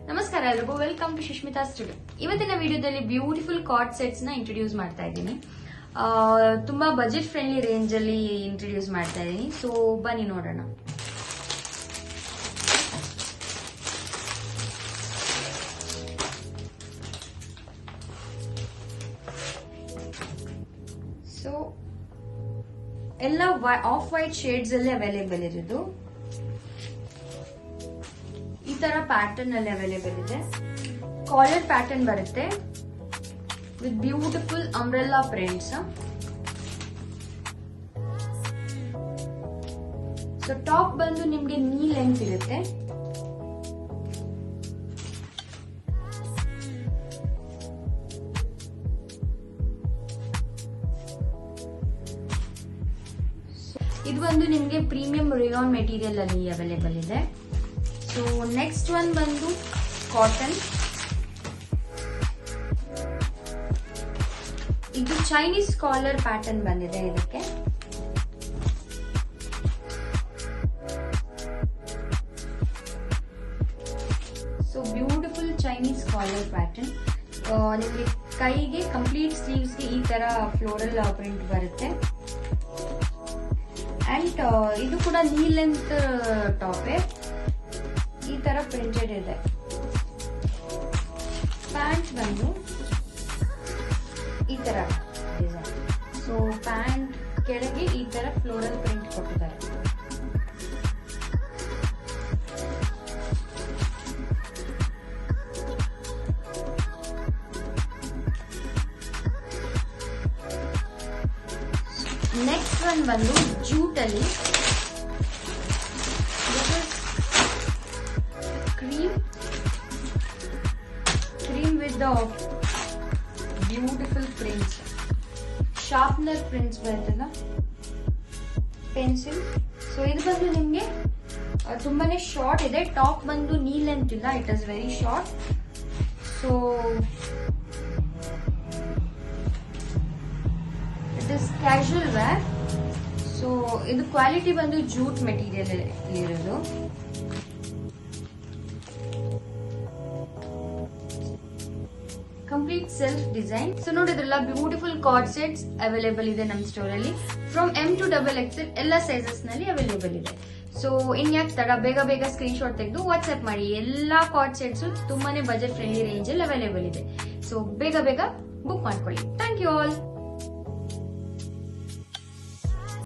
ನಮಸ್ಕಾರ ಎಲ್ಲರಿಗೂ, welcome to Sushmita studio. ಇವತ್ತಿನ ವಿಡಿಯೋದಲ್ಲಿ ಬ್ಯೂಟಿಫುಲ್ ಕಾರ್ಡ್ ಸೆಟ್ಸ್ ನ ಇಂಟ್ರೊಡ್ಯೂಸ್ ಮಾಡ್ತಾ ಇದ್ದೀನಿ. ತುಂಬಾ ಬಜೆಟ್ ಫ್ರೆಂಡ್ಲಿ ರೇಂಜ್ ಅಲ್ಲಿ ಇಂಟ್ರೊಡ್ಯೂಸ್ ಮಾಡ್ತಾ ಇದ್ದೀನಿ. ಸೊ ಬನ್ನಿ ನೋಡೋಣ. ಸೊ ಎಲ್ಲ ಆಫ್ ವೈಟ್ ಶೇಡ್ಸ್ ಅಲ್ಲಿ ಅವೈಲೇಬಲ್ ಇರೋದು. ಈ ತರ ಪ್ಯಾಟರ್ನ್ ಅಲ್ಲಿ ಅವೈಲೇಬಲ್ ಇದೆ. ಕಾಲರ್ ಪ್ಯಾಟರ್ನ್ ಬರುತ್ತೆ with beautiful umbrella prints. So top ಬಂದು ನಿಮ್ಗೆ ನೀ ಲೆಂತ್ ಇರುತ್ತೆ. ಇದು ಬಂದು ನಿಮ್ಗೆ ಪ್ರೀಮಿಯಂ ರೇಯಾನ್ ಮೆಟೀರಿಯಲ್ ಅಲ್ಲಿ ಅವೈಲೇಬಲ್ ಇದೆ. ಸೊ ನೆಕ್ಸ್ಟ್ ಒನ್ ಬಂದು ಕಾಟನ್. ಇದು ಚೈನೀಸ್ ಕಾಲರ್ ಪ್ಯಾಟರ್ನ್ ಬಂದಿದೆ ಇದಕ್ಕೆ. So beautiful Chinese collar pattern. ನಿಮಗೆ ಕೈಗೆ ಕಂಪ್ಲೀಟ್ ಸ್ಲೀವ್ಸ್ಗೆ ಈ ತರ ಫ್ಲೋರಲ್ ಪ್ರಿಂಟ್ ಬರುತ್ತೆ. ಅಂಡ್ ಇದು ಕೂಡ ನೀ ಲೆಂತ್ ಟಾಪ್. ಈ ತರ ಪ್ರಿಂಟೆಡ್ ಇದೆ. ಪ್ಯಾಂಟ್ ಬಂದು ಈ ತರ ಡಿಸೈನ್. ಸೊ ಪ್ಯಾಂಟ್ ಕೆಳಗೆ ಈ ತರ ಫ್ಲೋರಲ್ ಪ್ರಿಂಟ್ ಕೊಟ್ಟಿದ್ದಾರೆ. ನೆಕ್ಸ್ಟ್ ಒನ್ ಬಂದು ಜೂಟ್ ಅಲ್ಲಿ cream with the beautiful prints. Sharpener prints ಬರ್ತದ ಪೆನ್ಸಿಲ್. ಸೊ ಇದು ಬಂದು ನಿಮ್ಗೆ ತುಂಬಾನೇ ಶಾರ್ಟ್ ಇದೆ. ಟಾಪ್ ಬಂದು ನೀ ಲೆಂತ್ ಇಲ್ಲ, it is very short. So it is casual wear. So ಇದು ಕ್ವಾಲಿಟಿ ಬಂದು ಜೂಟ್ ಮೆಟೀರಿಯಲ್ ಇರೋದು. Complete self design. ಸೊ ನೋಡಿದ್ರಲ್ಲ, ಬ್ಯೂಟಿಫುಲ್ ಕಾರ್ಡ್ ಸೆಟ್ಸ್ ಅವೈಲೇಬಲ್ ಇದೆ ನಮ್ಮ ಸ್ಟೋರ್ ಅಲ್ಲಿ. ಫ್ರಮ್ M to XXL ಎಲ್ಲ ಸೈಜಸ್ ನಲ್ಲಿ ಅವೈಲೇಬಲ್ ಇದೆ. ಸೊ ಇನ್ಯಾಕ್ ತಡ, ಬೇಗ ಬೇಗ ಸ್ಕ್ರೀನ್ ಶಾಟ್ ತೆಗೆದು ವಾಟ್ಸ್ಆಪ್ ಮಾಡಿ. ಎಲ್ಲಾ ಕಾರ್ಡ್ ಸೆಟ್ಸ್ ತುಂಬಾನೇ ಬಜೆಟ್ ಫ್ರೆಂಡ್ಲಿ ರೇಂಜ್ ಅಲ್ಲಿ ಅವೈಲೇಬಲ್ ಇದೆ. ಸೊ ಬೇಗ ಬೇಗ ಬುಕ್ ಮಾಡ್ಕೊಳ್ಳಿ. Thank you all.